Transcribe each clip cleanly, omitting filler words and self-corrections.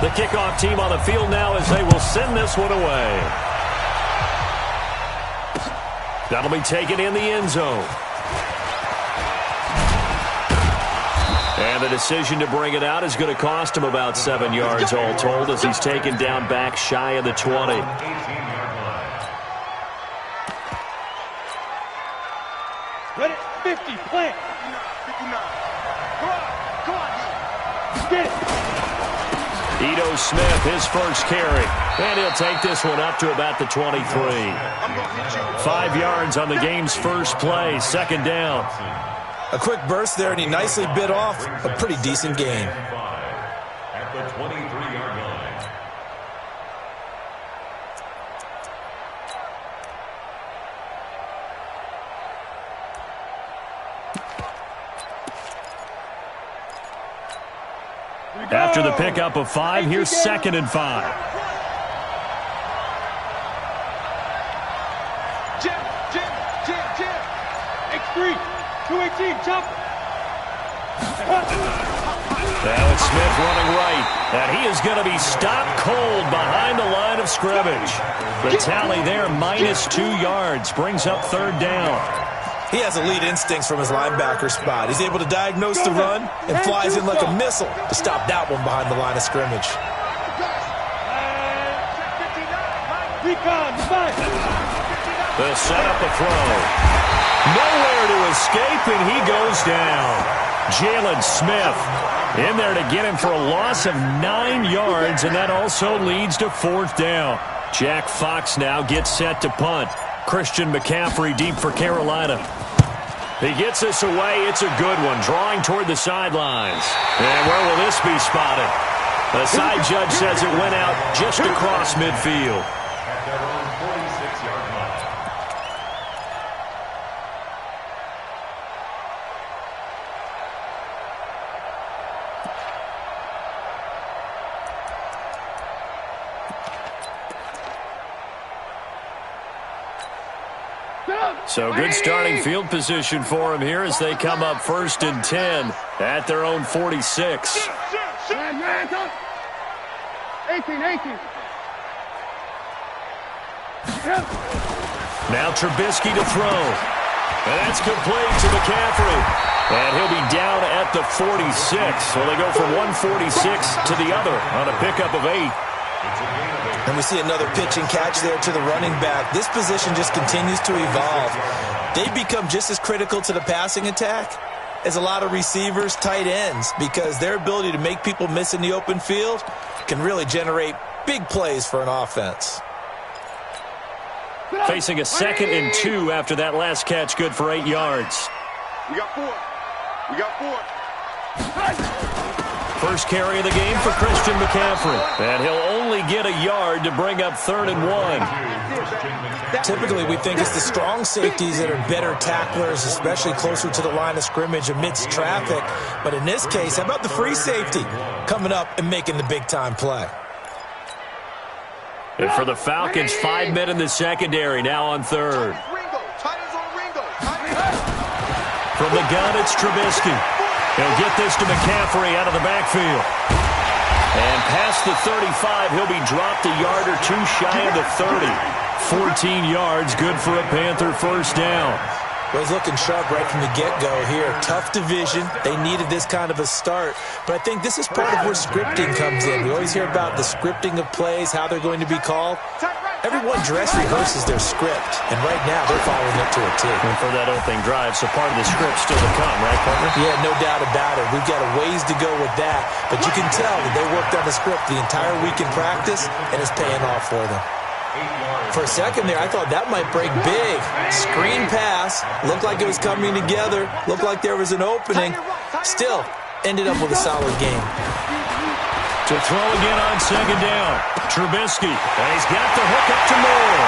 The kickoff team on the field now as they will send this one away. That'll be taken in the end zone. And the decision to bring it out is going to cost him about 7 yards all told as he's taken down back shy of the 20. Ready? 50, plant. 59. Come on. Get it. Ito Smith, his first carry. And he'll take this one up to about the 23. 5 yards on the game's first play, second down. A quick burst there, and he nicely bit off a pretty decent gain. At the 23-yard line. After the pickup of 5, here's 2nd and 5. Jim. X3. 218, chopper. Now it's Smith running right. And he is going to be stopped cold behind the line of scrimmage. The tally there, -2 yards, brings up 3rd down. He has elite instincts from his linebacker spot. He's able to diagnose the run and flies in like a missile to stop that one behind the line of scrimmage. The setup, the throw. Nowhere to escape, and he goes down. Jalen Smith in there to get him for a loss of 9 yards, and that also leads to 4th down. Jack Fox now gets set to punt. Christian McCaffrey deep for Carolina. He gets this away. It's a good one, drawing toward the sidelines. And where will this be spotted? The side judge says it went out just across midfield. At their own 46-yard line. So good starting field position for him here as they come up 1st and 10 at their own 46. 18. Now Trubisky to throw. And that's complete to McCaffrey. And he'll be down at the 46. So they go from 146 to the other on a pickup of 8. And we see another pitch and catch there to the running back. This position just continues to evolve. They become just as critical to the passing attack as a lot of receivers, tight ends, because their ability to make people miss in the open field can really generate big plays for an offense. Facing a 2nd and 2 after that last catch, good for 8 yards. We got 4. First carry of the game for Christian McCaffrey. And he'll only get a yard to bring up 3rd and 1. Typically, we think it's the strong safeties that are better tacklers, especially closer to the line of scrimmage amidst traffic. But in this case, how about the free safety coming up and making the big-time play? And for the Falcons, 5 men in the secondary, now on 3rd. From the gun, it's Trubisky. He'll get this to McCaffrey out of the backfield. And past the 35, he'll be dropped a yard or 2 shy of the 30. 14 yards, good for a Panther first down. Was looking sharp right from the get-go here. Tough division. They needed this kind of a start. But I think this is part of where scripting comes in. We always hear about the scripting of plays, how they're going to be called. Everyone dress rehearses their script, and right now they're following it to a T. And for that opening drive, so part of the script still to come, right, partner? Yeah, no doubt about it. We've got a ways to go with that, but you can tell that they worked on the script the entire week in practice, and it's paying off for them. For a second there, I thought that might break big. Screen pass, looked like it was coming together, looked like there was an opening. Still, ended up with a solid game. To throw again on 2nd down. Trubisky, and he's got the hook up to Moore.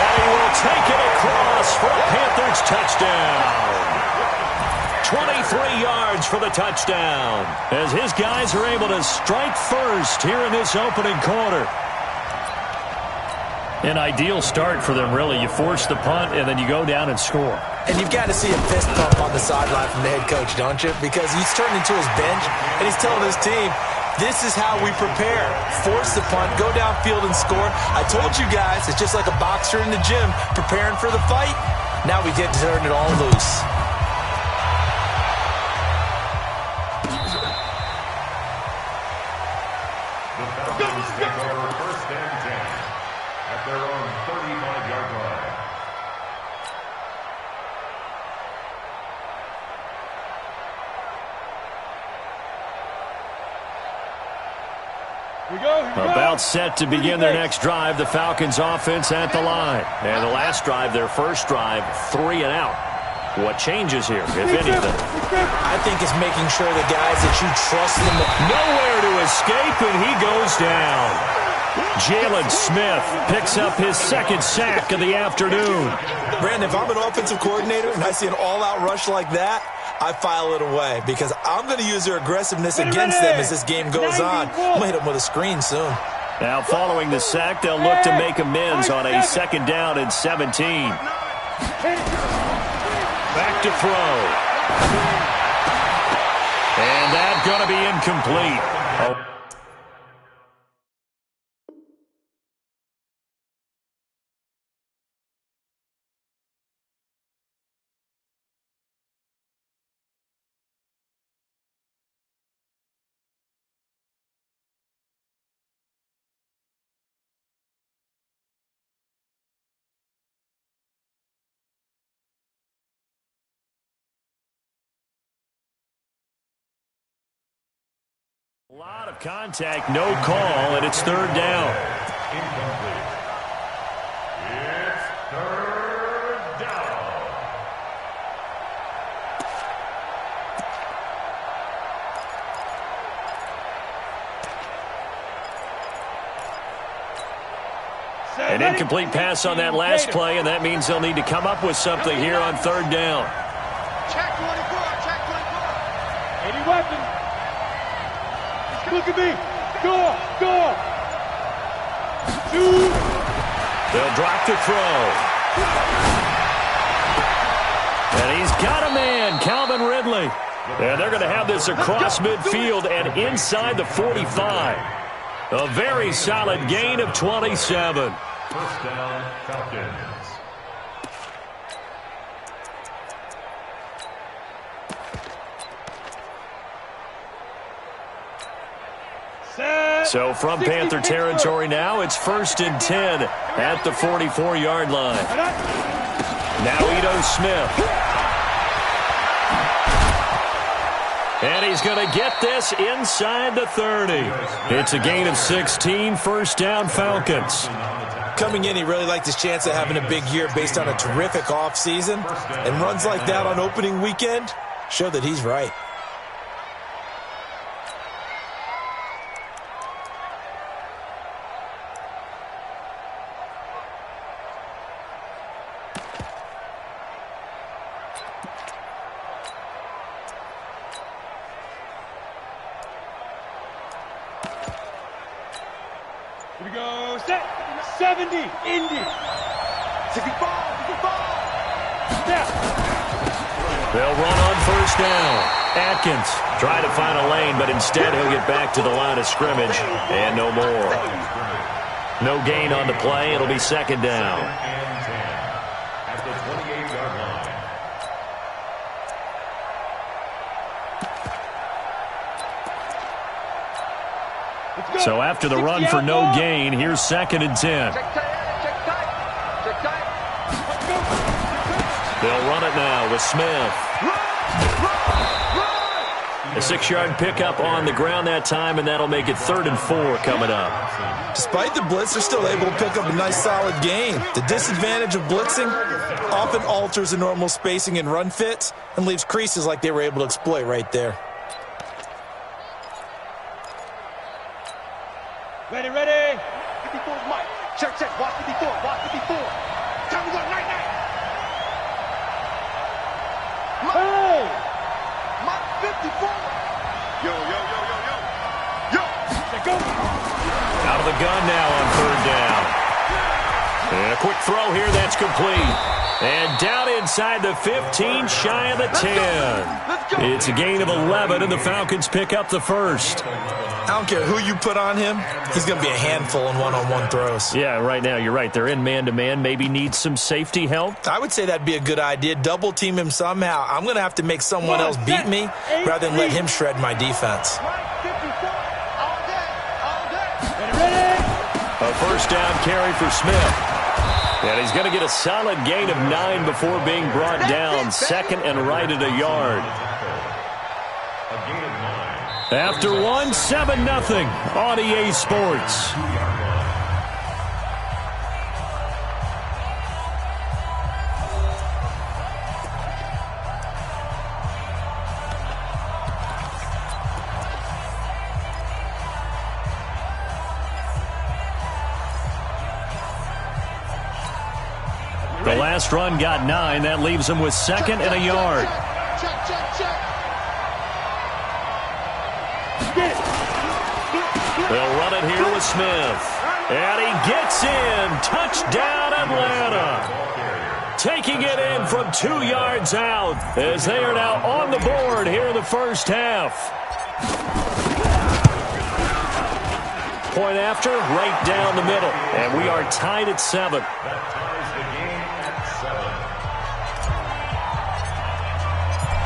And he will take it across for a Panthers touchdown. 23 yards for the touchdown, as his guys are able to strike first here in this opening quarter. An ideal start for them, really. You force the punt, and then you go down and score. And you've got to see a fist pump on the sideline from the head coach, don't you? Because he's turned into his bench, and he's telling his team, This is how we prepare. Force the punt, go downfield and score. I told you guys, it's just like a boxer in the gym preparing for the fight. Now we get to turn it all loose. The Falcons take over first and 10 at their own 35-yard line. Here we go. About set to begin their next drive, the Falcons offense at the line. And the last drive, their first drive, 3 and out. What changes here, if anything? I think it's making sure the guys that you trust them. Nowhere to escape, and he goes down. Jalen Smith picks up his second sack of the afternoon. Brandon, if I'm an offensive coordinator and I see an all-out rush like that, I file it away because I'm going to use their aggressiveness against them as this game goes on. I'm going to hit them with a screen soon. Now, following the sack, they'll look to make amends on a second down and 17. Back to throw. And that's going to be incomplete. Oh. A lot of contact, no call, and it's third down. Incomplete. It's third down. An incomplete pass on that last play, and that means they'll need to come up with something here on third down. Check 24. Check 24. Any weapon. Look at me. Go. Two. They'll drop to throw. And he's got a man, Calvin Ridley. And they're going to have this across midfield and inside the 45. A very solid gain of 27. First down, Falcons. So from Panther territory now, it's 1st and 10 at the 44-yard line. Now Ito Smith. And he's going to get this inside the 30. It's a gain of 16, first down Falcons. Coming in, he really liked his chance of having a big year based on a terrific offseason. And runs like that on opening weekend show that he's right. Here we go. Set. 70. Indy. 64. Step. They'll run on first down. Atkins trying to find a lane, but instead he'll get back to the line of scrimmage and no more. No gain on the play. It'll be second down. And 10 at the 28-yard line. So after the run for no gain, here's 2nd and 10. They'll run it now with Smith. A 6-yard pickup on the ground that time, and that'll make it 3rd and 4 coming up. Despite the blitz, they're still able to pick up a nice solid gain. The disadvantage of blitzing often alters the normal spacing and run fits and leaves creases like they were able to exploit right there. Ready. 54's Mike. Check. Watch 54. Time to go night. Hey! Mike 54. Yo. Go. Out of the gun now on 3rd down. And a quick throw here, that's complete. And down in inside the 15, shy of the 10. It's a gain of 11, and the Falcons pick up the first. I don't care who you put on him. He's going to be a handful in one-on-one throws. Yeah, right now, you're right. They're in man-to-man. Maybe need some safety help. I would say that'd be a good idea. Double team him somehow. I'm going to have to make someone else beat me rather than let him shred my defense. A first down carry for Smith. And he's going to get a solid gain of 9 before being brought down. Second and right at a yard. After 1, 7-0 on EA Sports. The last run got 9. That leaves him with second and a yard. They'll run it here with Smith. And he gets in. Touchdown, Atlanta. Taking it in from 2 yards out as they are now on the board here in the first half. Point after, right down the middle. And we are tied at 7.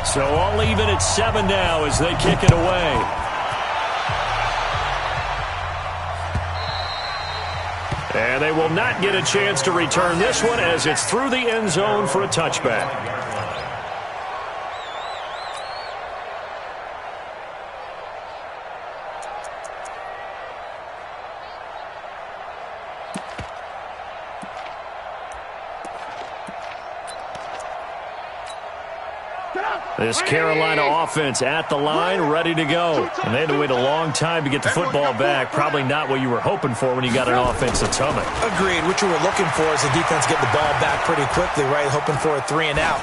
So all even at 7 now as they kick it away. And they will not get a chance to return this one as it's through the end zone for a touchback. This Carolina offense at the line, ready to go. And they had to wait a long time to get the football back. Probably not what you were hoping for when you got an offensive tummy. Agreed. What you were looking for is the defense get the ball back pretty quickly, right? Hoping for a 3 and out.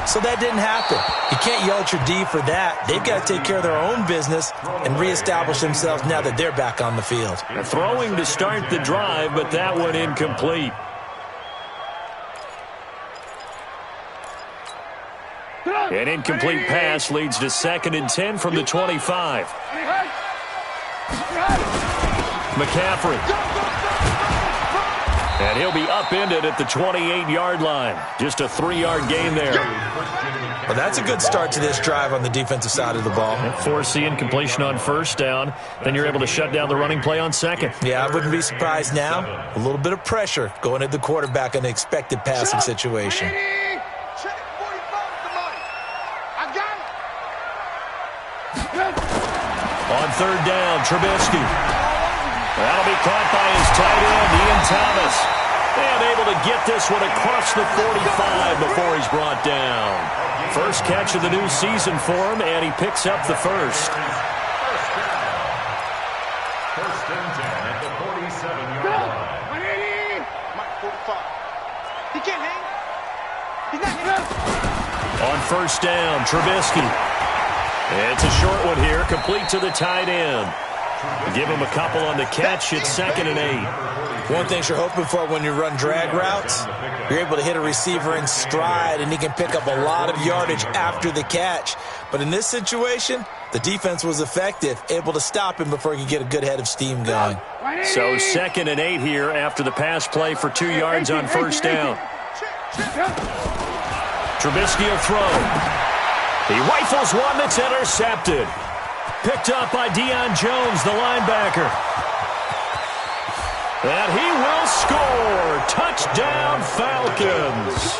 So that didn't happen. You can't yell at your D for that. They've got to take care of their own business and reestablish themselves now that they're back on the field. Throwing to start the drive, but that one incomplete. An incomplete pass leads to 2nd and 10 from the 25. McCaffrey. And he'll be upended at the 28-yard line. Just a 3-yard gain there. Well, that's a good start to this drive on the defensive side of the ball. Force the incompletion on first down. Then you're able to shut down the running play on second. Yeah, I wouldn't be surprised now. A little bit of pressure going at the quarterback in an expected passing situation. On third down, Trubisky. That'll be caught by his tight end, Ian Thomas. And able to get this one across the 45 before he's brought down. First catch of the new season for him, and he picks up the first. First and 10 at the 47-yard line. He can't hang. He's not getting. On first down, Trubisky. It's a short one here, complete to the tight end. Give him a couple on the catch. It's 2nd and 8. One thing you're hoping for when you run drag routes, you're able to hit a receiver in stride, and he can pick up a lot of yardage after the catch. But in this situation, the defense was effective, able to stop him before he could get a good head of steam going. So 2nd and 8 here after the pass play for 2 yards on first down. Trubisky will throw. He rifles one that's intercepted. Picked up by Deion Jones, the linebacker. And he will score. Touchdown, Falcons.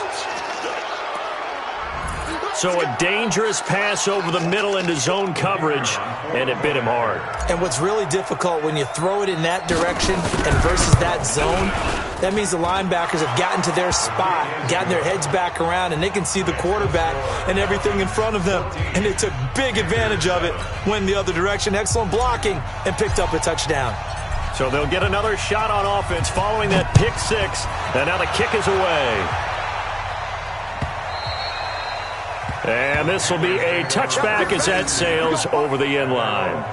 So a dangerous pass over the middle into zone coverage, and it bit him hard. And what's really difficult when you throw it in that direction and versus that zone, that means the linebackers have gotten to their spot, gotten their heads back around, and they can see the quarterback and everything in front of them. And they took big advantage of it, went the other direction, excellent blocking, and picked up a touchdown. So they'll get another shot on offense following that pick six, and now the kick is away. And this will be a touchback as that sails over the end line.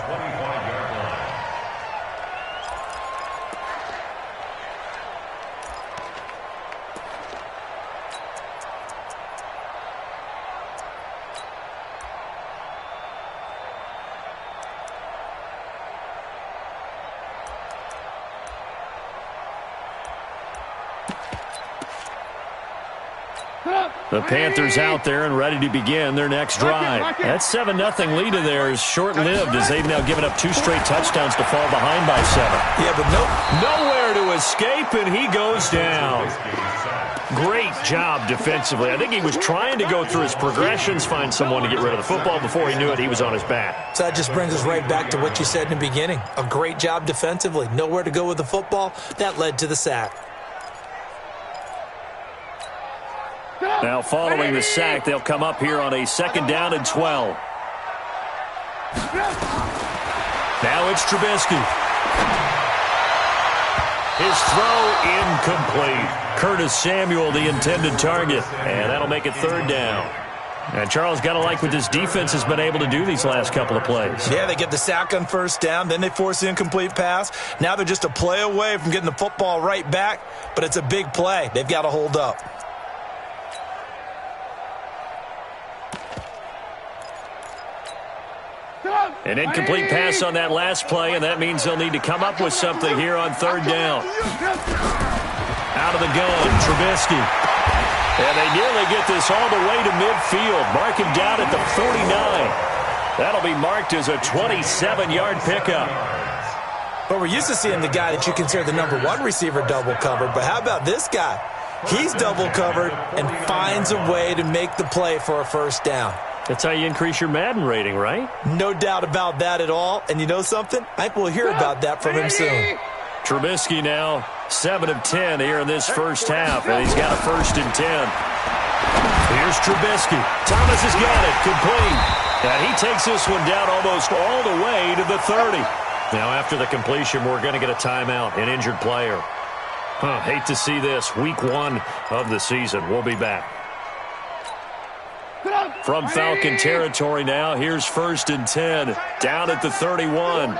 The Panthers out there and ready to begin their next drive. That 7-0 lead of theirs short-lived as they've now given up 2 straight touchdowns to fall behind by 7. Yeah, but nowhere to escape, and he goes down. Great job defensively. I think he was trying to go through his progressions, find someone to get rid of the football. Before he knew it, he was on his back. So that just brings us right back to what you said in the beginning. A great job defensively. Nowhere to go with the football. That led to the sack. Now following the sack, they'll come up here on a 2nd down and 12. Now it's Trubisky. His throw incomplete. Curtis Samuel, the intended target. And that'll make it 3rd down. And Charles, got to like what this defense has been able to do these last couple of plays. Yeah, they get the sack on 1st down, then they force the incomplete pass. Now they're just a play away from getting the football right back, but it's a big play. They've got to hold up. An incomplete pass on that last play, and that means they'll need to come up with something here on 3rd down. Out of the gun, Trubisky. And they nearly get this all the way to midfield. Mark him down at the 49. That'll be marked as a 27-yard pickup. But we're used to seeing the guy that you consider the #1 receiver double covered. But how about this guy? He's double covered and finds a way to make the play for a 1st down. That's how you increase your Madden rating, right? No doubt about that at all. And you know something? I think we'll hear about that from him soon. Trubisky now 7 of 10 here in this 1st half, and he's got a 1st and 10. Here's Trubisky. Thomas has got it. Complete. And he takes this one down almost all the way to the 30. Now after the completion, we're going to get a timeout, an injured player. Hate to see this. Week 1 of the season. We'll be back. From Falcon territory now, here's 1st and 10, down at the 31.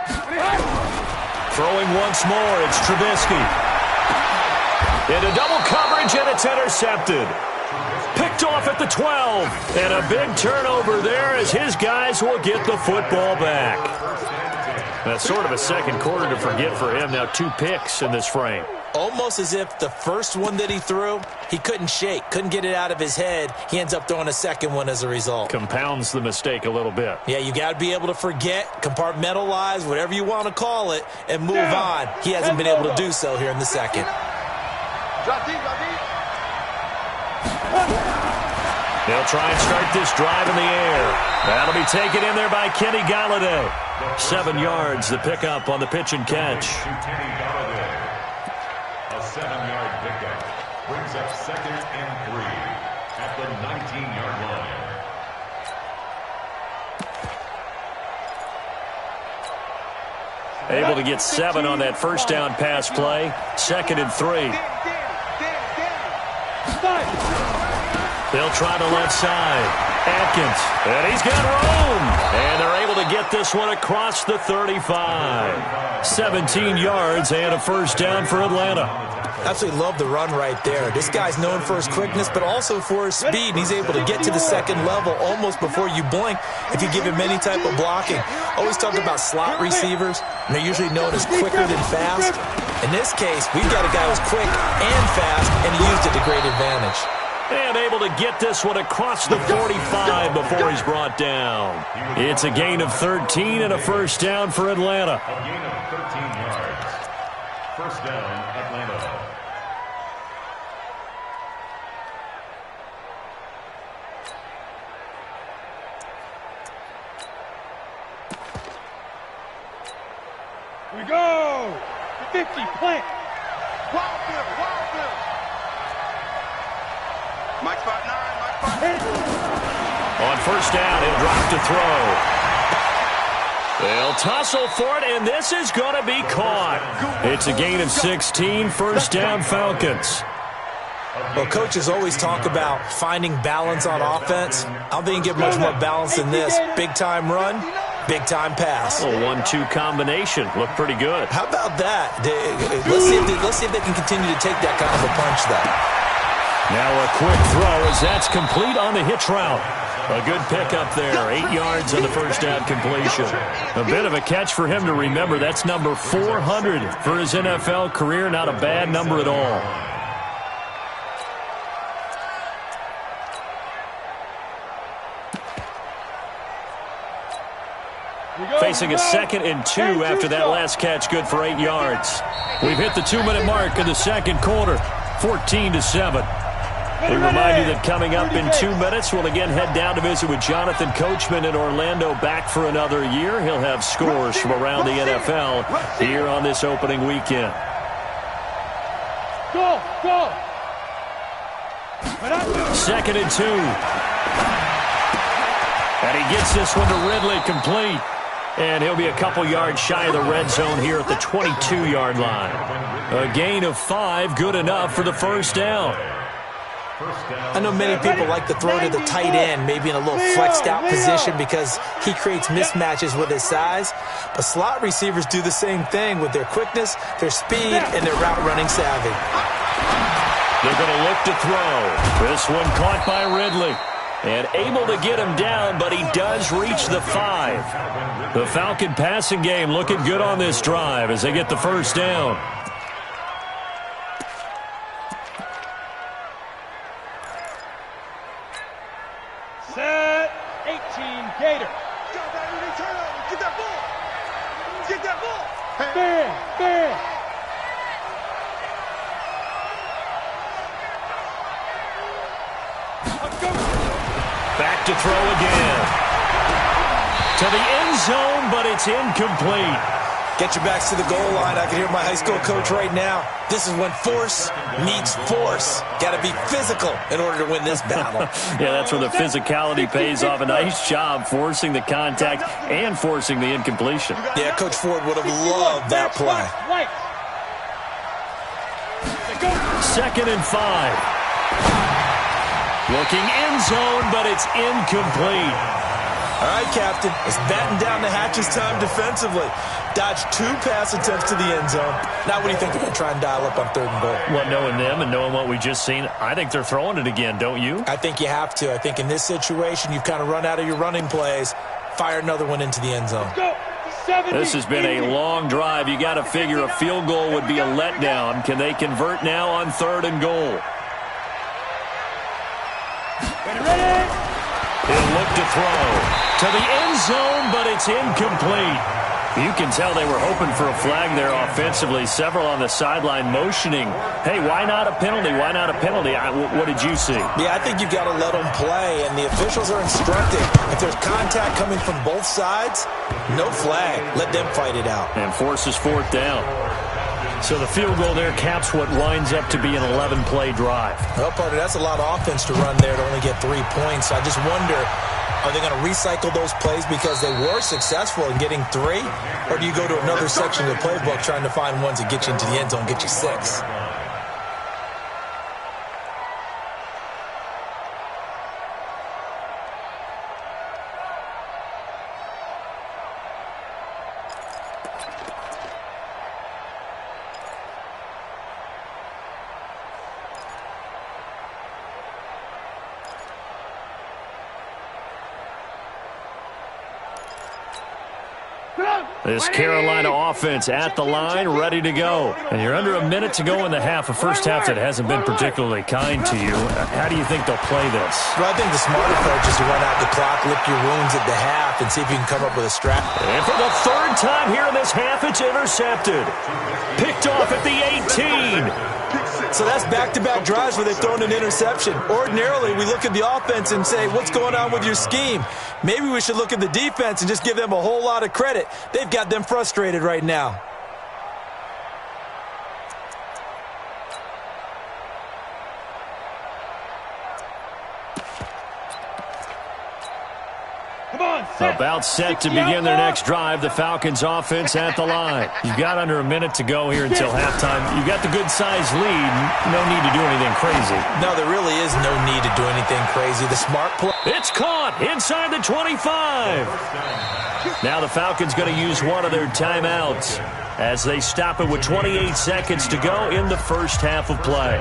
Throwing once more, it's Trubisky. Into double coverage, and it's intercepted. Picked off at the 12, and a big turnover there as his guys will get the football back. That's sort of a 2nd quarter to forget for him. Now 2 picks in this frame. Almost as if the first one that he threw, he couldn't shake, couldn't get it out of his head. He ends up throwing a 2nd one as a result. Compounds the mistake a little bit. Yeah, you got to be able to forget, compartmentalize, whatever you want to call it, and move on. He hasn't been able to do so here in the 2nd. They'll try and start this drive in the air. That'll be taken in there by Kenny Galladay. 7 yards, the pickup on the pitch and catch. A 7-yard pickup brings up 2nd and 3 at the 19-yard line. Able to get 7 on that 1st down pass play. 2nd and 3. They'll try the left side. Atkins. And he's got room. And they're able to get this one across the 35. 17 yards and a 1st down for Atlanta. Absolutely love the run right there. This guy's known for his quickness, but also for his speed. And he's able to get to the 2nd level almost before you blink if you give him any type of blocking. Always talk about slot receivers, and they're usually known as quicker than fast. In this case, we've got a guy who's quick and fast, and he used it to great advantage. And able to get this one across the 45 before he's brought down. It's a gain of 13 and a 1st down for Atlanta. A gain of 13 yards. 1st down, Atlanta. We go! 50, plant. Wild Bill, Wild Bill. Mike spot 9, Mike spot 10. On 1st down, he'll drop to throw. They'll tussle for it, and this is going to be caught. It's a gain of 16, 1st down Falcons. Well, coaches always talk about finding balance on offense. I don't think you get much more balance than this. Big-time run, big-time pass. A 1-2 combination. Looked pretty good. How about that? Let's see if they can continue to take that kind of a punch, though. Now a quick throw as that's complete on the hitch route. A good pickup there. 8 yards on the 1st down completion. A bit of a catch for him to remember. That's number 400 for his NFL career. Not a bad number at all. Facing a 2nd and 2 after that last catch, good for 8 yards. We've hit the 2-minute mark in the second quarter, 14-7. We remind you that coming up in 2 minutes, we'll again head down to visit with Jonathan Coachman in Orlando, back for another year. He'll have scores from around the NFL here on this opening weekend. Go! 2nd and 2. And he gets this one to Ridley, complete. And he'll be a couple yards shy of the red zone here at the 22-yard line. A gain of 5, good enough for the first down. I know many people like to throw to the tight end, maybe in a little flexed out position because he creates mismatches with his size. But slot receivers do the same thing with their quickness, their speed, and their route running savvy. They're going to look to throw. This one caught by Ridley. And able to get him down, but he does reach the 5. The Falcon passing game looking good on this drive as they get the first down. Set. 18, Gator. Get that ball. Get that ball. Bam. Back to throw again. To the end zone, but it's incomplete. Get your backs to the goal line. I can hear my high school coach right now. This is when force meets force. Got to be physical in order to win this battle. Yeah, that's where the physicality pays off. A nice job forcing the contact and forcing the incompletion. Yeah, Coach Ford would have loved that play. 2nd and 5. Looking end zone, but it's incomplete. All right, Captain. It's batten down the hatches time defensively. Dodged 2 pass attempts to the end zone. Now what do you think they're going to try and dial up on 3rd and goal? Well, knowing them and knowing what we just seen, I think they're throwing it again, don't you? I think you have to. I think in this situation, you've kind of run out of your running plays. Fire another one into the end zone. This has been a long drive. You got to figure a field goal would be a letdown. Can they convert now on 3rd and goal? Ready? He'll look to throw to the end zone, but it's incomplete. You can tell they were hoping for a flag there offensively. Several on the sideline motioning, hey, why not a penalty? Why not a penalty? What did you see? Yeah, I think you've got to let them play, and the officials are instructing. If there's contact coming from both sides, no flag. Let them fight it out. And forces 4th down. So the field goal there caps what winds up to be an 11-play drive. Well, partner, that's a lot of offense to run there to only get 3 points. I just wonder, are they going to recycle those plays because they were successful in getting 3? Or do you go to another section of the playbook trying to find ones that get you into the end zone, get you 6? This Carolina offense at the line, ready to go. And you're under a minute to go in the half, a first half that hasn't been particularly kind to you. How do you think they'll play this? Well, I think the smart approach is to run out the clock, lick your wounds at the half, and see if you can come up with a strat. And for the 3rd time here in this half, it's intercepted. Picked off at the 18. So that's back-to-back drives where they've thrown an interception. Ordinarily, we look at the offense and say, what's going on with your scheme? Maybe we should look at the defense and just give them a whole lot of credit. They've got them frustrated right now. About set to begin their next drive. The Falcons offense at the line. You've got under a minute to go here until halftime. You've got the good-sized lead. No need to do anything crazy. No, there really is no need to do anything crazy. The smart play. It's caught inside the 25. Now the Falcons going to use one of their timeouts as they stop it with 28 seconds to go in the first half of play.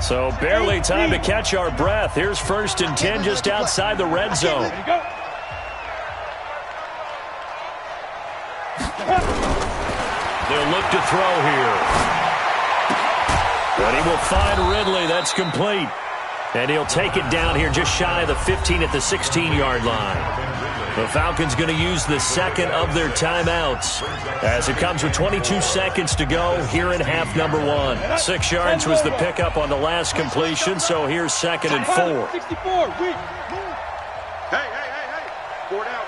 So barely time to catch our breath. Here's 1st and 10 just outside the red zone. They'll look to throw here. But he will find Ridley. That's complete. And he'll take it down here just shy of the 15 at the 16-yard line. The Falcons going to use the second of their timeouts as it comes with 22 seconds to go here in half number 1. 6 yards was the pickup on the last completion, so here's 2nd and 4. 64, hey. 4 down.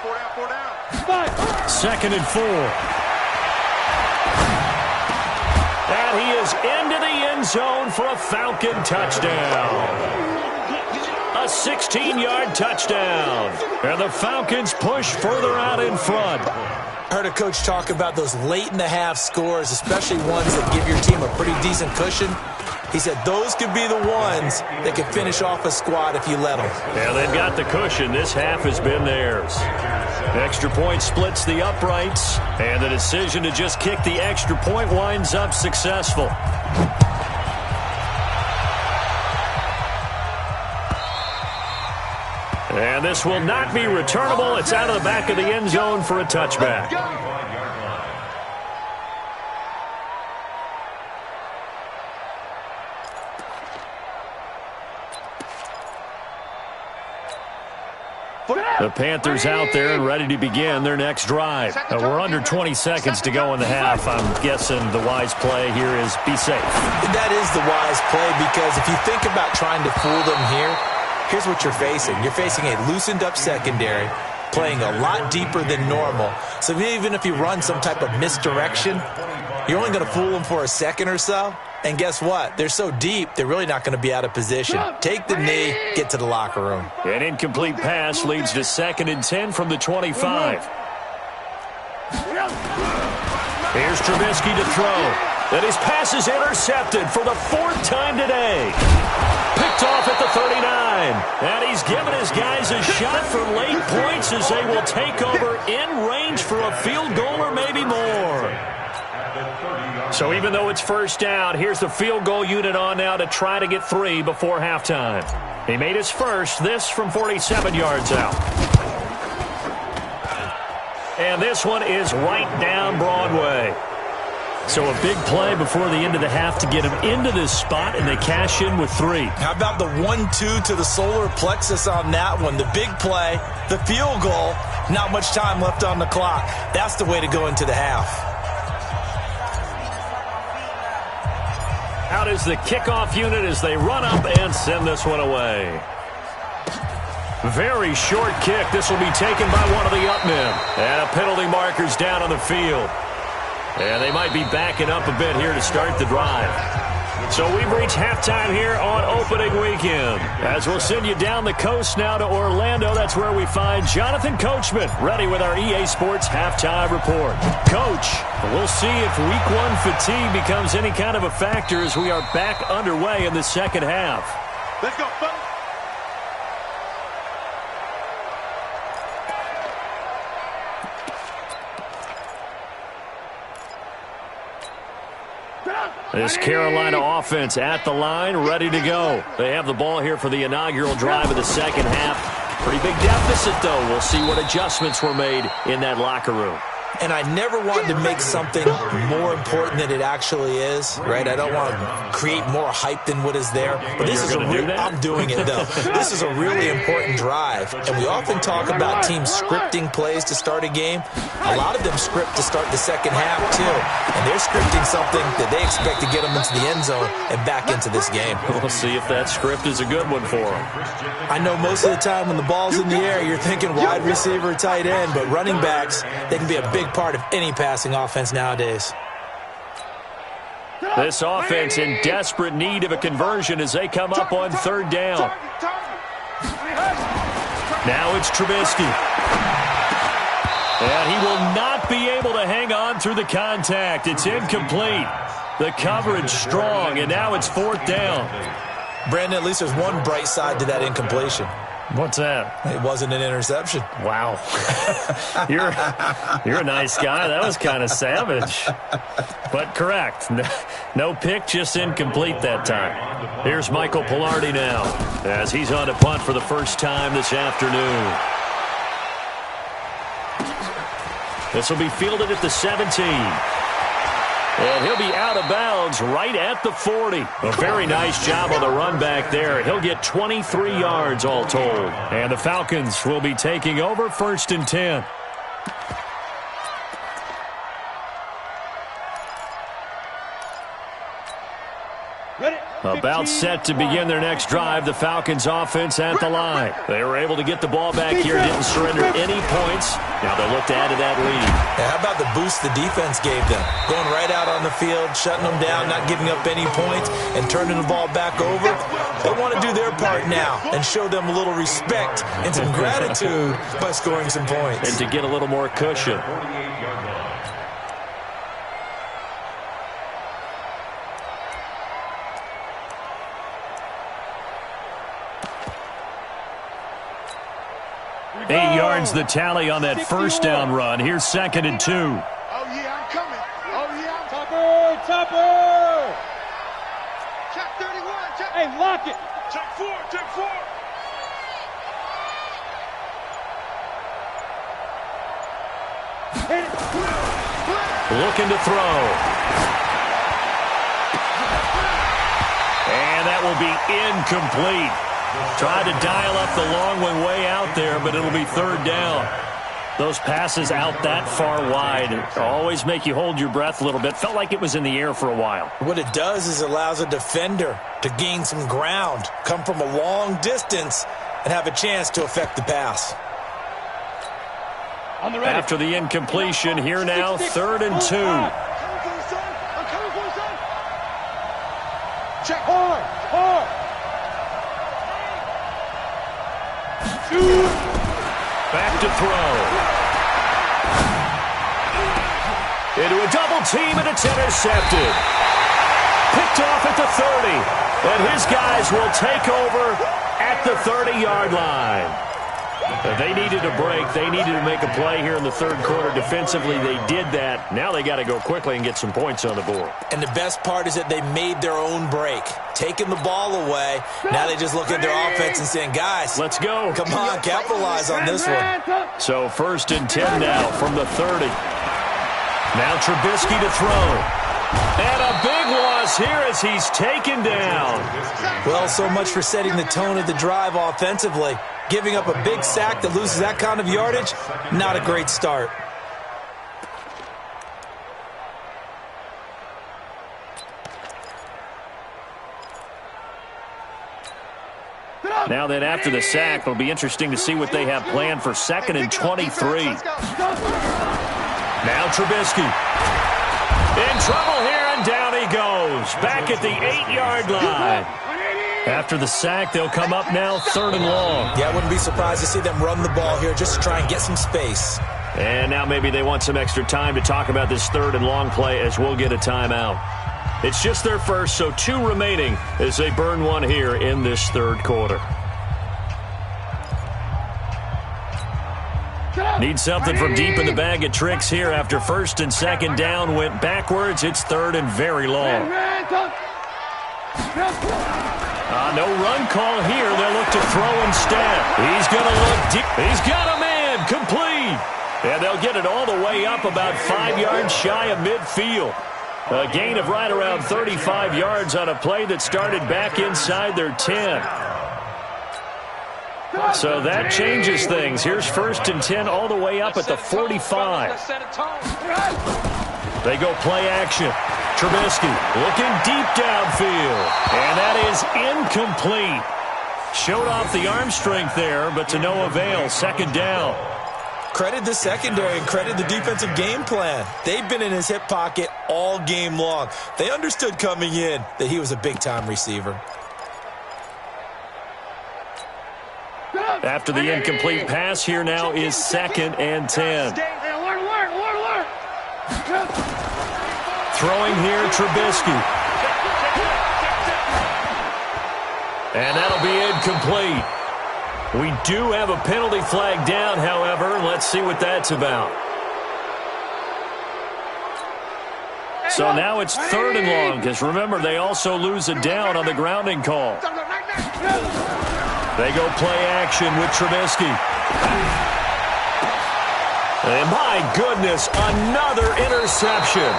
2nd and 4. And he is into the end zone for a Falcon touchdown. A 16-yard touchdown. And the Falcons push further out in front. I heard a coach talk about those late-in-the-half scores, especially ones that give your team a pretty decent cushion. He said those could be the ones that could finish off a squad if you let them. Yeah, they've got the cushion. This half has been theirs. Extra point splits the uprights, and the decision to just kick the extra point winds up successful. And this will not be returnable. It's out of the back of the end zone for a touchback. The Panthers out there and ready to begin their next drive. We're under 20 seconds to go in the half. I'm guessing the wise play here is be safe. That is the wise play, because if you think about trying to fool them here, here's what you're facing. You're facing a loosened-up secondary, playing a lot deeper than normal. So even if you run some type of misdirection, you're only going to fool them for a second or so. And guess what? They're so deep, they're really not going to be out of position. Take the knee, get to the locker room. An incomplete pass leads to 2nd and 10 from the 25. Here's Trubisky to throw. And his pass is intercepted for the 4th time today. Picked off at the 39. And he's given his guys a shot for late points as they will take over in range for a field goal or maybe more. So even though it's first down, here's the field goal unit on now to try to get 3 before halftime. He made his first, this from 47 yards out. And this one is right down Broadway. So a big play before the end of the half to get him into this spot, and they cash in with 3. How about the 1-2 to the solar plexus on that one? The big play, the field goal, not much time left on the clock. That's the way to go into the half. Out is the kickoff unit as they run up and send this one away. Very short kick. This will be taken by one of the up men. And a penalty marker's down on the field. And they might be backing up a bit here to start the drive. So we've reached halftime here on opening weekend. As we'll send you down the coast now to Orlando, that's where we find Jonathan Coachman, ready with our EA Sports halftime report. Coach, we'll see if week 1 fatigue becomes any kind of a factor as we are back underway in the second half. Let's go, fellas. This Carolina offense at the line, ready to go. They have the ball here for the inaugural drive of the second half. Pretty big deficit, though. We'll see what adjustments were made in that locker room. And I never wanted to make something more important than it actually is, right? I don't want to create more hype than what is there. But this is I'm doing it, though. This is a really important drive. And we often talk about teams scripting plays to start a game. A lot of them script to start the second half, too. And they're scripting something that they expect to get them into the end zone and back into this game. We'll see if that script is a good one for them. I know most of the time when the ball's in the air, you're thinking wide receiver, tight end. But running backs, they can be a big part of any passing offense nowadays. This offense in desperate need of a conversion as they come up on 3rd down. Now it's Trubisky. And he will not be able to hang on through the contact. It's incomplete. The coverage strong, and now it's 4th down. Brandon, at least there's one bright side to that incompletion. What's that? It wasn't an interception. Wow. You're a nice guy. That was kind of savage. But correct. No pick, just incomplete that time. Here's Michael Pilardi now as he's on to punt for the first time this afternoon. This will be fielded at the 17. And he'll be out of bounds right at the 40. A very nice job on the run back there. He'll get 23 yards all told. And the Falcons will be taking over 1st and 10. About set to begin their next drive, the Falcons offense at the line. They were able to get the ball back here, didn't surrender any points. Now they'll look to add to that lead. Yeah, how about the boost the defense gave them? Going right out on the field, shutting them down, not giving up any points, and turning the ball back over. They want to do their part now and show them a little respect and some gratitude by scoring some points. And to get a little more cushion. Eight yards the tally on that first down run. Here's 2nd and 2. Oh, yeah, I'm coming. Oh, yeah, I'm Topper! Check 31. Check. Hey, lock it. Check 4. Check 4. Hit it. Looking to throw. And that will be incomplete. Tried to dial up the long one way out there, but it'll be 3rd down. Those passes out that far wide always make you hold your breath a little bit. Felt like it was in the air for a while. What it does is it allows a defender to gain some ground, come from a long distance, and have a chance to affect the pass. On the ready. After the incompletion, here now, 3rd and 2. I'm coming for you, son. I'm coming for you, son. Check. Hard. Back to throw. Into a double team, and it's intercepted. Picked off at the 30. And his guys will take over at the 30-yard line. They needed a break. They needed to make a play here in the 3rd quarter. Defensively, they did that. Now they got to go quickly and get some points on the board. And the best part is that they made their own break. Taking the ball away, now they just look at their offense and saying, guys, Let's go. come on, capitalize on this one. So 1st and 10 now from the 30. Now Trubisky to throw. And a big loss here as he's taken down. Well, so much for setting the tone of the drive offensively. Giving up a big sack that loses that kind of yardage, not a great start. Now then, after the sack, it'll be interesting to see what they have planned for 2nd and 23. Now Trubisky. In trouble here, and down he goes. Back at the 8-yard line. After the sack, they'll come up now 3rd and long. Yeah, I wouldn't be surprised to see them run the ball here just to try and get some space. And now maybe they want some extra time to talk about this 3rd and long play as we'll get a timeout. It's just their first, so 2 remaining as they burn one here in this 3rd quarter. Need something from deep in the bag of tricks here after 1st and 2nd down went backwards. It's 3rd and very long. No run call here. They'll look to throw instead. He's going to look deep. He's got a man complete. And they'll get it all the way up about 5 yards shy of midfield. A gain of right around 35 yards on a play that started back inside their 10. So that changes things. Here's 1st and 10 all the way up at the 45. They go play action. Trubisky looking deep downfield. And that is incomplete. Showed off the arm strength there, but to no avail. 2nd down. Credit the secondary and credit the defensive game plan. They've been in his hip pocket all game long. They understood coming in that he was a big-time receiver. After the incomplete pass, here now is 2nd and 10. Throwing here, Trubisky. And that'll be incomplete. We do have a penalty flag down, however. Let's see what that's about. So now it's 3rd and long, because remember, they also lose a down on the grounding call. They go play action with Trubisky. And my goodness, another interception.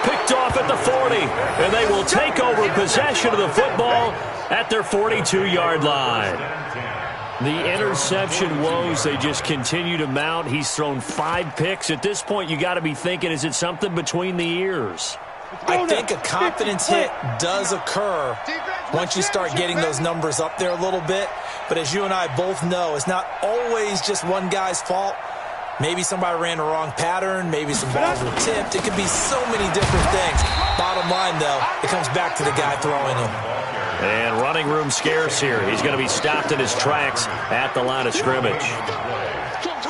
picked off at the 40, and they will take over possession of the football at their 42-yard line. The interception woes, they just continue to mount. He's thrown 5 picks. At this point, you got to be thinking, is it something between the ears? I think a confidence hit does occur once you start getting those numbers up there a little bit. But as you and I both know, it's not always just one guy's fault. Maybe somebody ran the wrong pattern. Maybe some balls were tipped. It could be so many different things. Bottom line, though, it comes back to the guy throwing them. And running room scarce here. He's going to be stopped in his tracks at the line of scrimmage.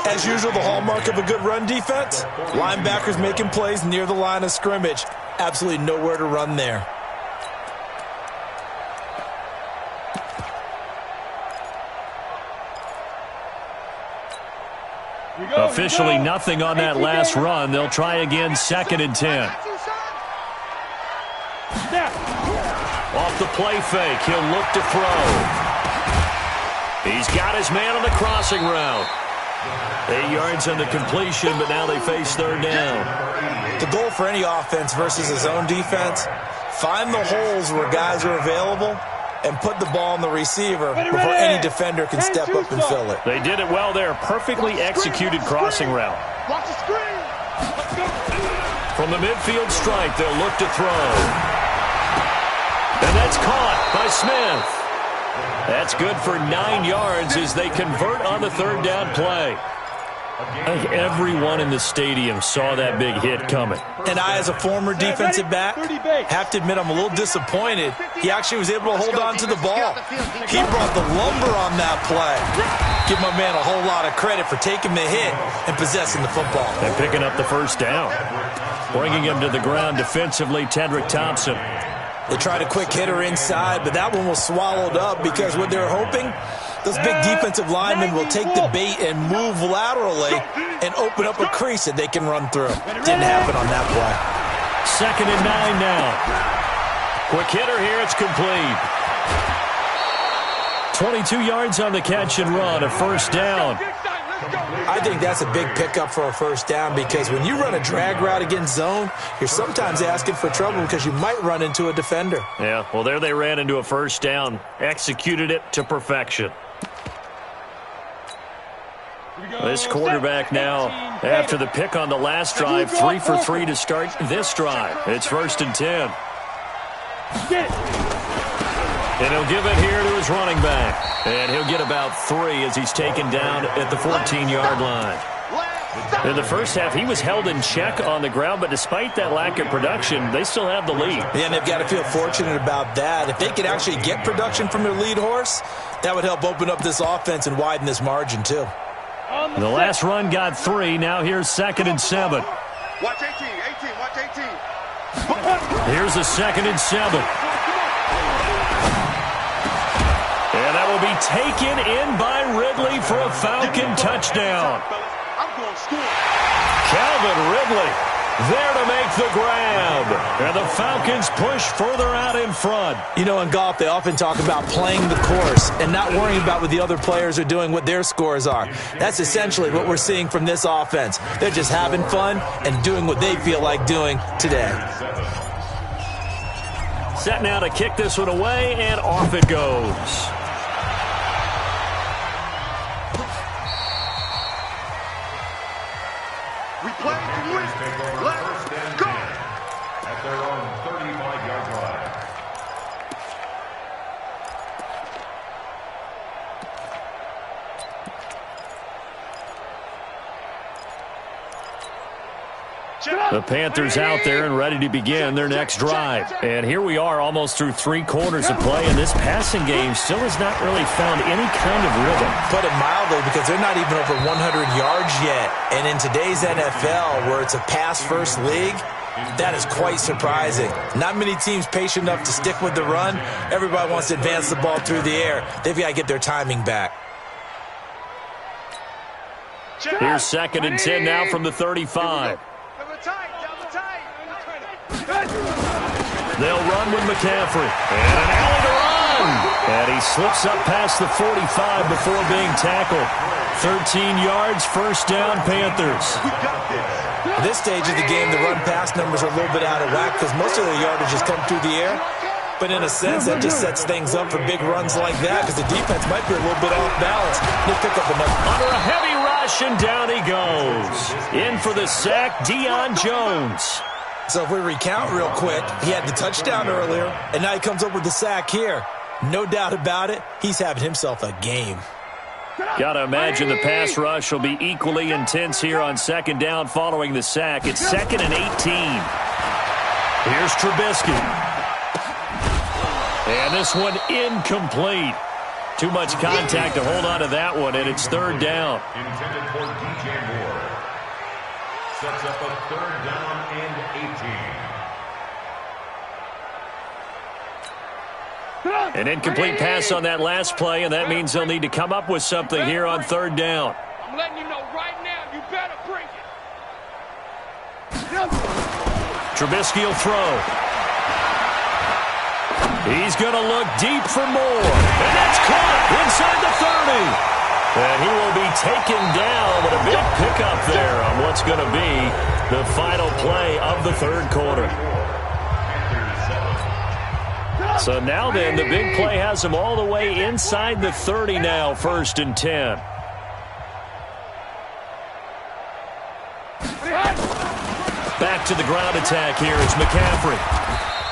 As usual, the hallmark of a good run defense, linebackers making plays near the line of scrimmage. Absolutely nowhere to run there. Officially nothing on that last run. They'll try again, 2nd and 10. Off the play fake, he'll look to throw. He's got his man on the crossing route. 8 yards on the completion, but now they face 3rd down. The goal for any offense versus his own defense, find the holes where guys are available and put the ball on the receiver before any defender can step up and fill it. They did it well there. Perfectly executed crossing route. Watch the screen. Let's go. From the midfield stripe, they'll look to throw. And that's caught by Smith. That's good for 9 yards as they convert on the 3rd down play. I think everyone in the stadium saw that big hit coming. And I, as a former defensive back, have to admit I'm a little disappointed. He actually was able to hold on to the ball. He brought the lumber on that play. Give my man a whole lot of credit for taking the hit and possessing the football. And picking up the 1st down. Bringing him to the ground defensively, Tedrick Thompson. They tried a quick hitter inside, but that one was swallowed up because what they're hoping, those big defensive linemen will take the bait and move laterally and open up a crease that they can run through. Didn't happen on that play. 2nd and 9 now. Quick hitter here, it's complete. 22 yards on the catch and run, a 1st down. I think that's a big pickup for a 1st down because when you run a drag route against zone, you're sometimes asking for trouble because you might run into a defender. Yeah, well, there they ran into a 1st down. Executed it to perfection. This quarterback now, after the pick on the last drive, 3 for 3 to start this drive. It's 1st and 10. And he'll give it here to his running back. And he'll get about 3 as he's taken down at the 14-yard line. In the first half, he was held in check on the ground, but despite that lack of production, they still have the lead. Yeah, and they've got to feel fortunate about that. If they could actually get production from their lead horse, that would help open up this offense and widen this margin, too. The last run got 3. Now here's 2nd and 7. Watch 18, watch 18. Here's a 2nd and 7. And that will be taken in by Ridley for a Falcon touchdown. I'm going to score. Calvin Ridley there to make the grab. And the Falcons push further out in front. You know, in golf, they often talk about playing the course and not worrying about what the other players are doing, what their scores are. That's essentially what we're seeing from this offense. They're just having fun and doing what they feel like doing today. Set now to kick this one away, and off it goes. We play to win. Let's go. At their own 35-yard line. The Panthers out there and ready to begin their next drive. And here we are almost through 3 quarters of play, and this passing game still has not really found any kind of rhythm. Put it mildly, because they're not even over 100 yards yet. And in today's NFL, where it's a pass-first league, that is quite surprising. Not many teams patient enough to stick with the run. Everybody wants to advance the ball through the air. They've got to get their timing back. Here's 2nd and 10 now from the 35. They'll run with McCaffrey. And an alley to run. And he slips up past the 45 before being tackled. 13 yards, 1st down, Panthers. We got this. At this stage of the game, the run-pass numbers are a little bit out of whack because most of the yardage has come through the air. But in a sense, that just sets things up for big runs like that because the defense might be a little bit off balance. They'll pick up enough. Under a heavy rush, and down he goes. In for the sack, Deion Jones. So if we recount real quick, he had the touchdown earlier, and now he comes up with the sack here. No doubt about it, he's having himself a game. Got to imagine the pass rush will be equally intense here on second down following the sack. It's 2nd and 18. Here's Trubisky. And this one incomplete. Too much contact to hold on to that one, and it's 3rd down. Intended for DJ Moore. Sets up a 3rd down and 18. An incomplete pass on that last play, and that means they'll need to come up with something here on 3rd down. I'm letting you know right now, you better bring it. Trubisky will throw. He's going to look deep for more. And that's caught inside the 30. And he will be taken down with a big pickup there on what's going to be the final play of the 3rd quarter. So now then, the big play has him all the way inside the 30 now, 1st and 10. Back to the ground attack here is McCaffrey.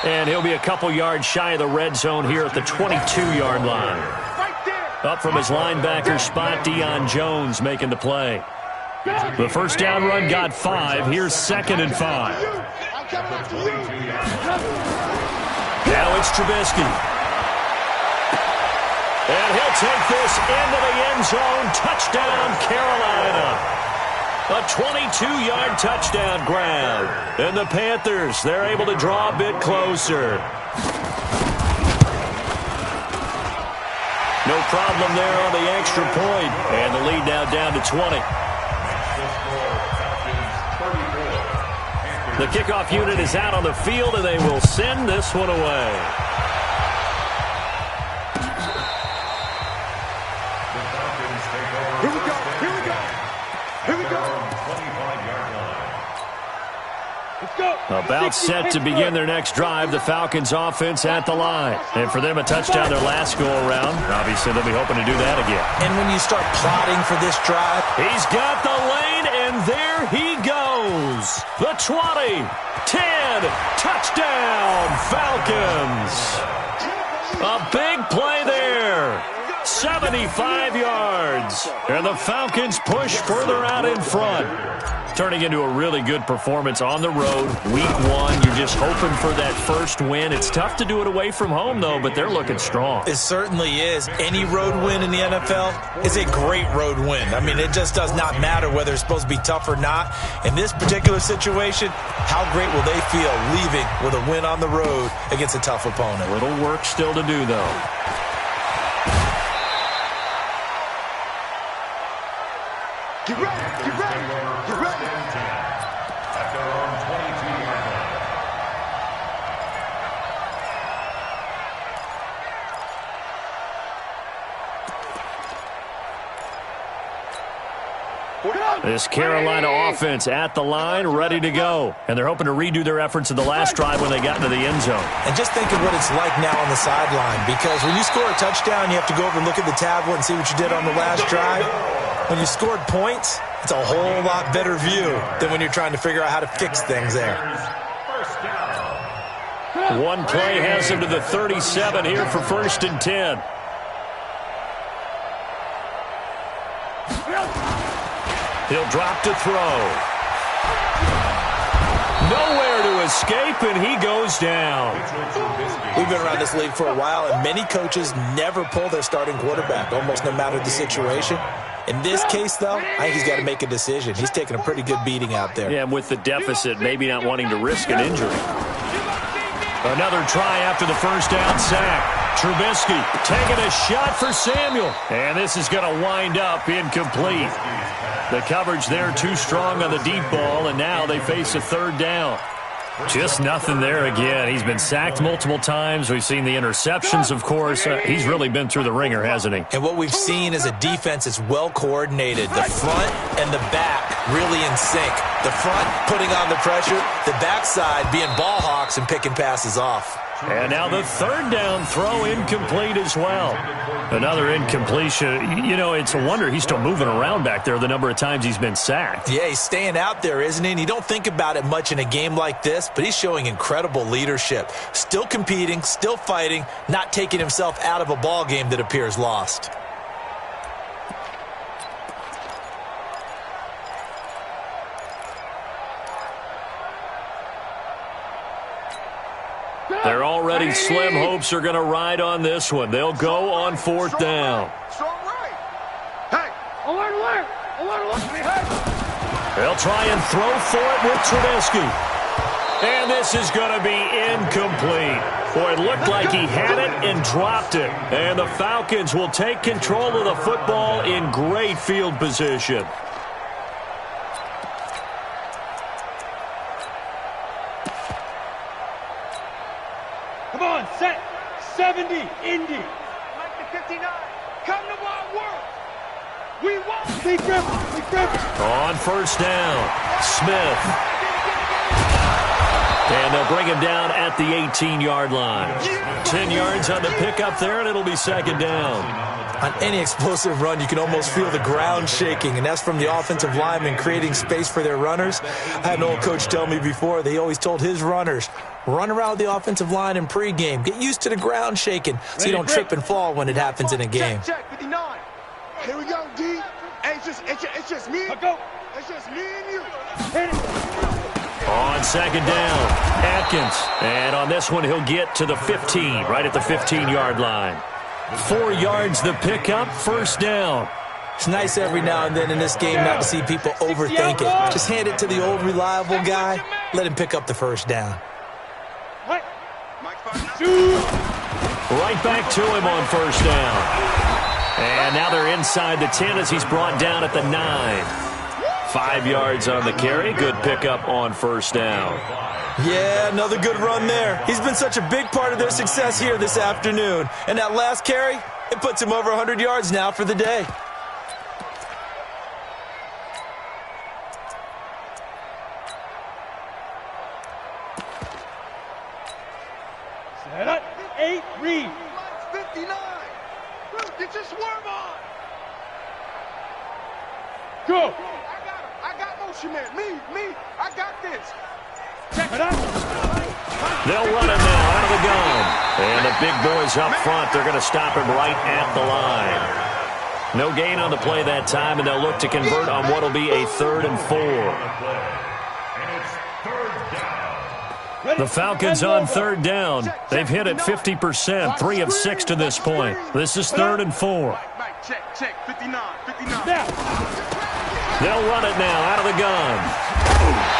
And he'll be a couple yards shy of the red zone here at the 22-yard line. Up from his linebacker spot, Deion Jones making the play. The first down run got 5. Here's 2nd and 5. Now it's Trubisky. And he'll take this into the end zone. Touchdown, Carolina. A 22-yard touchdown grab. And the Panthers, they're able to draw a bit closer. No problem there on the extra point. And the lead now down to 20. The kickoff unit is out on the field, and they will send this one away. Here we go. Here we go. Here we go. Let's go. About set to begin their next drive, the Falcons offense at the line. And for them, a touchdown their last go-around. Obviously, they'll be hoping to do that again. And when you start plotting for this drive, he's got the lane, and there he goes. The 20, 10, touchdown, Falcons. A big play there. 75 yards. And the Falcons push further out in front. Turning into a really good performance on the road. Week 1, you're just hoping for that first win. It's tough to do it away from home, though, but they're looking strong. It certainly is. Any road win in the NFL is a great road win. I mean, it just does not matter whether it's supposed to be tough or not. In this particular situation, how great will they feel leaving with a win on the road against a tough opponent? A little work still to do, though. Get ready. Get ready. Get ready. At their own 22-yard line. This Carolina offense at the line, ready to go. And they're hoping to redo their efforts in the last drive when they got into the end zone. And just think of what it's like now on the sideline, because when you score a touchdown, you have to go over and look at the tablet and see what you did on the last drive. When you scored points, it's a whole lot better view than when you're trying to figure out how to fix things there. One play has him to the 37 here for 1st and 10. He'll drop to throw. Nowhere to escape, and he goes down. We've been around this league for a while, and many coaches never pull their starting quarterback, almost no matter the situation. In this case, though, I think he's got to make a decision. He's taking a pretty good beating out there. Yeah, and with the deficit, maybe not wanting to risk an injury. Another try after the first down sack. Trubisky taking a shot for Samuel. And this is going to wind up incomplete. The coverage there too strong on the deep ball, and now they face a 3rd down. Just nothing there again. He's been sacked multiple times. We've seen the interceptions, of course. He's really been through the ringer, hasn't he? And what we've seen is a defense that's well coordinated. The front and the back really in sync. The front putting on the pressure, the backside being ball hawks and picking passes off. And now the third down throw incomplete as well. Another incompletion. You know, it's a wonder he's still moving around back there the number of times he's been sacked. Yeah, he's staying out there, isn't he? And you don't think about it much in a game like this, but he's showing incredible leadership. Still competing, still fighting, not taking himself out of a ball game that appears lost. They're already slim hopes are going to ride on this one. They'll go on fourth down. They'll try and throw for it with Trubisky. And this is going to be incomplete. Boy, it looked like he had it and dropped it. And the Falcons will take control of the football in great field position. Come on, set. 70, Indy. Like the 59. Come to our world. We won't. Big grip. On first down, Smith. And they'll bring him down at the 18-yard line. 10 yards on the pickup there, and it'll be second down. On any explosive run, you can almost feel the ground shaking, and that's from the offensive linemen creating space for their runners. I had an old coach tell me before, they always told his runners, run around the offensive line in pregame. Get used to the ground shaking so you don't trip and fall when it happens in a game. Check, 59. Here we go, D. Hey, it's just me. It's just me and you. Hit it. On second down, Atkins. And on this one, he'll get to the 15, right at the 15-yard line. 4 yards the pickup, first down. It's nice every now and then in this game not to see people overthink it. Just hand it to the old reliable guy. Let him pick up the first down. Right back to him on first down. And now they're inside the 10 as he's brought down at the 9. 5 yards on the carry. Good pickup on first down. Yeah, another good run there. He's been such a big part of their success here this afternoon. And that last carry, it puts him over 100 yards now for the day. Set up. 8, read. 59. Get your swerve on. Go. I got motion, man. Me. I got this. Check it out. They'll run it now out of the gun. And the big boys up front, they're going to stop him right at the line. No gain on the play that time, and they'll look to convert on what will be a 3rd and 4. The Falcons on third down. They've hit it 50%, 3 of 6 to this point. This is 3rd and 4. Check. 59. They'll run it now out of the gun.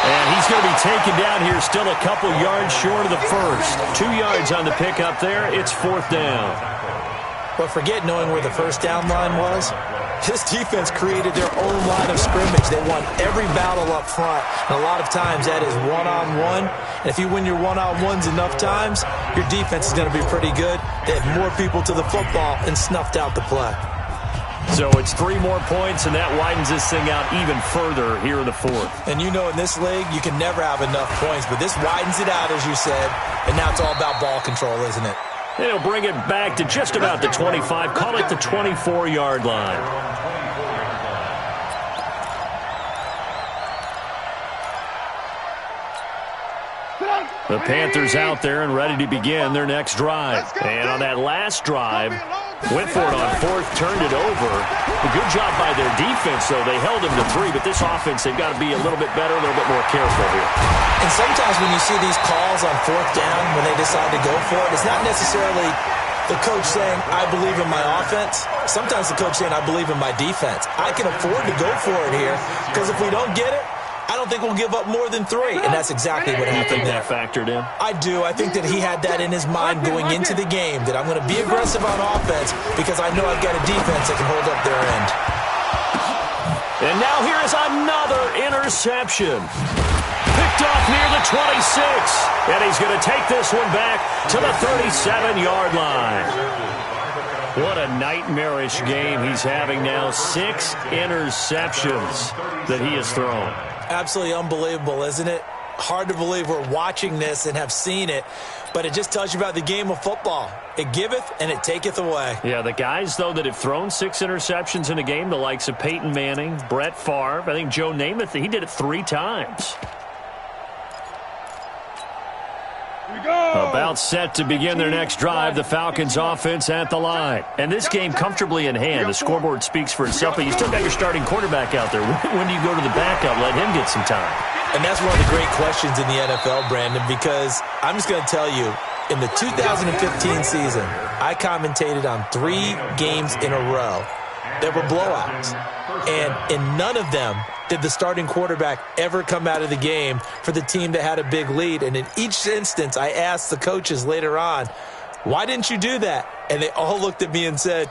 And he's going to be taken down here, still a couple yards short of the first. 2 yards on the pickup there. It's 4th down. But forget knowing where the first down line was. This defense created their own line of scrimmage. They won every battle up front. And a lot of times that is one-on-one. And if you win your one-on-ones enough times, your defense is going to be pretty good. They had more people to the football and snuffed out the play. So it's 3 more points, and that widens this thing out even further here in the 4th. And you know in this league, you can never have enough points, but this widens it out, as you said, and now it's all about ball control, isn't it? And he'll bring it back to just about the 25, call it the 24-yard line. The Panthers out there and ready to begin their next drive. And on that last drive, went for it on 4th, turned it over. A good job by their defense, though. They held them to 3, but this offense, they've got to be a little bit better, a little bit more careful here. And sometimes when you see these calls on 4th down, when they decide to go for it, it's not necessarily the coach saying, I believe in my offense. Sometimes the coach saying, I believe in my defense. I can afford to go for it here, because if we don't get it, I don't think we'll give up more than 3, and that's exactly what happened there. That factored in? I do. I think that he had that in his mind going into the game, that I'm going to be aggressive on offense because I know I've got a defense that can hold up their end. And now here is another interception. Picked off near the 26. And he's going to take this one back to the 37-yard line. What a nightmarish game he's having now. 6 interceptions that he has thrown. Absolutely unbelievable, isn't it? Hard to believe we're watching this and have seen it, but it just tells you about the game of football. It giveth and it taketh away. Yeah, the guys, though, that have thrown 6 interceptions in a game, the likes of Peyton Manning, Brett Favre, I think Joe Namath, he did it 3 times. About set to begin their next drive, the Falcons offense at the line. And this game comfortably in hand. The scoreboard speaks for itself, but you still got your starting quarterback out there. When do you go to the backup? Let him get some time. And that's one of the great questions in the NFL, Brandon, because I'm just going to tell you, in the 2015 season, I commentated on 3 games in a row that were blowouts. And in none of them did the starting quarterback ever come out of the game for the team that had a big lead. And in each instance, I asked the coaches later on, why didn't you do that? And they all looked at me and said,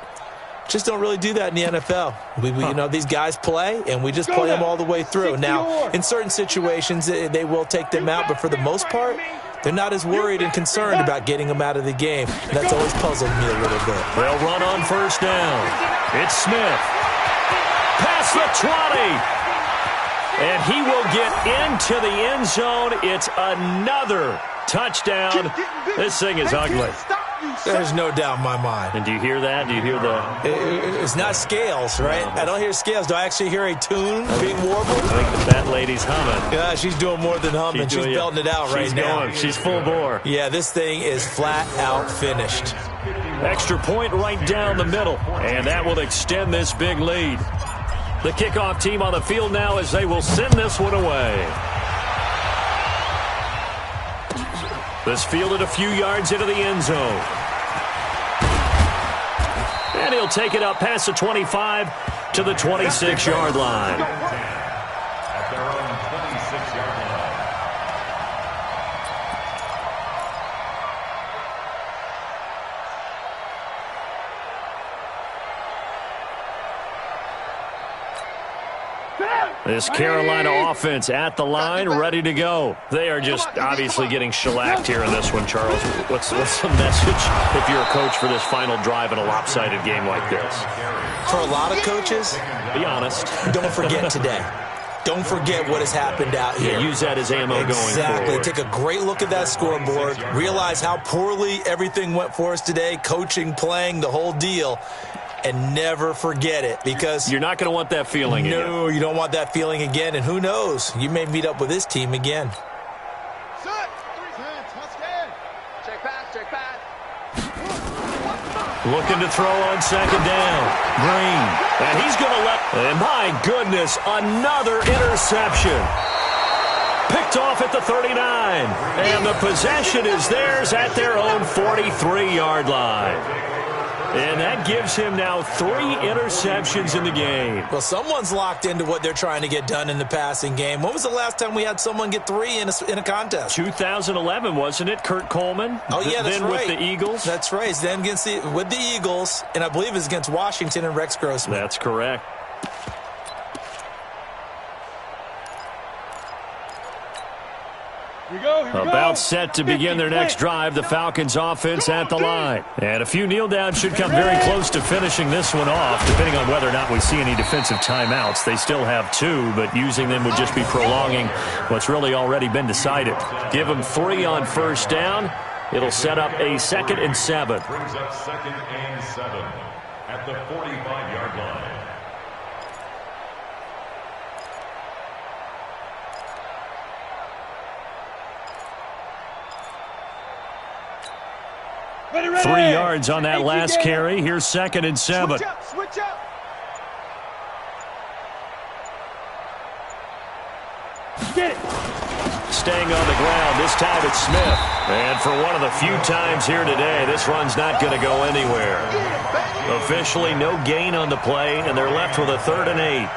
just don't really do that in the NFL. You know, these guys play, and we just play them all the way through. Now, in certain situations, they will take them out, but for the most part, they're not as worried and concerned about getting them out of the game. And that's always puzzled me a little bit. They'll run on first down. It's Smith. Past the 20. And he will get into the end zone. It's another touchdown. This thing is ugly. There's no doubt in my mind. And do you hear that? Do you hear the... It's not scales, right? I don't hear scales. Do I actually hear a tune being warbled? I think that lady's humming. Yeah, she's doing more than humming. She's belting it out right now. She's full bore. Yeah, this thing is flat out finished. Extra point right down the middle. And that will extend this big lead. The kickoff team on the field now as they will send this one away. This fielded a few yards into the end zone. And he'll take it up past the 25 to the 26-yard line. At their own 26-yard line. This Carolina offense at the line, ready to go. They are just obviously getting shellacked here in this one, Charles. What's the message if you're a coach for this final drive in a lopsided game like this? For a lot of coaches, be honest. Don't forget today. Don't forget what has happened out here. Yeah, use that as ammo going forward. Exactly. Take a great look at that scoreboard. Realize how poorly everything went for us today. Coaching, playing, the whole deal. And never forget it, because you're not going to want that feeling again. No, you don't want that feeling again. And who knows? You may meet up with this team again. Check pass. Looking to throw on second down. Green. And he's going to let... And my goodness, another interception. Picked off at the 39. And the possession is theirs at their own 43-yard line. And that gives him now 3 interceptions in the game. Well, someone's locked into what they're trying to get done in the passing game. When was the last time we had someone get 3 in a contest? 2011, wasn't it? Kurt Coleman? Oh, yeah, that's then right. With the Eagles? That's right. It's then with the Eagles, and I believe it's against Washington and Rex Grossman. That's correct. Here we go. About set to begin their next drive, the Falcons offense at the line. And a few kneel downs should come very close to finishing this one off, depending on whether or not we see any defensive timeouts. They still have 2, but using them would just be prolonging what's really already been decided. Give them 3 on first down. It'll set up a 2nd and 7. Brings up 2nd and 7 at the 45-yard line. Ready. 3 yards on that last carry. Here's 2nd and 7. Switch up. Get it. Staying on the ground. This time it's Smith. And for one of the few times here today, this run's not going to go anywhere. Officially no gain on the play, and they're left with a 3rd and 8.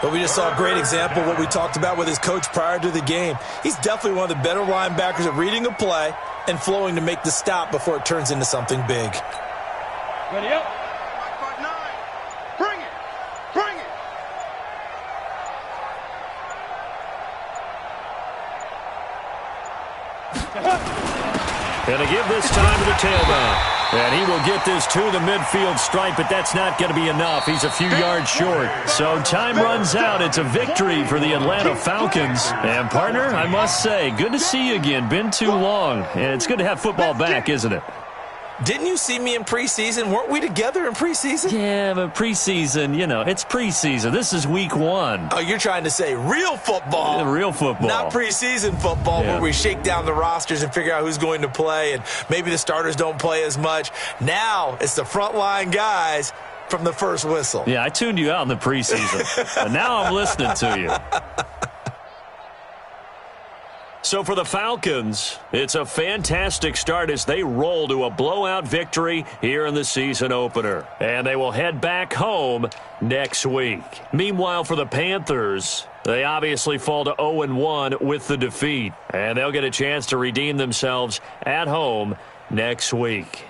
But we just saw a great example of what we talked about with his coach prior to the game. He's definitely one of the better linebackers at reading a play and flowing to make the stop before it turns into something big. Ready up. Bring it. And to give this time to the tailback. And he will get this to the midfield stripe, but that's not going to be enough. He's a few yards short. So time runs out. It's a victory for the Atlanta Falcons. And, partner, I must say, good to see you again. Been too long. And it's good to have football back, isn't it? Didn't you see me in preseason? Weren't we together in preseason? Yeah, but preseason, you know, it's preseason. This is week 1. Oh, you're trying to say real football. Real football. Not preseason football where we shake down the rosters and figure out who's going to play, and maybe the starters don't play as much. Now it's the frontline guys from the first whistle. Yeah, I tuned you out in the preseason. And now I'm listening to you. So for the Falcons, it's a fantastic start as they roll to a blowout victory here in the season opener. And they will head back home next week. Meanwhile, for the Panthers, they obviously fall to 0-1 with the defeat. And they'll get a chance to redeem themselves at home next week.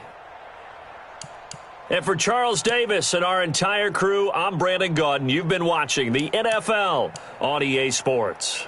And for Charles Davis and our entire crew, I'm Brandon Gaudin. You've been watching the NFL on EA Sports.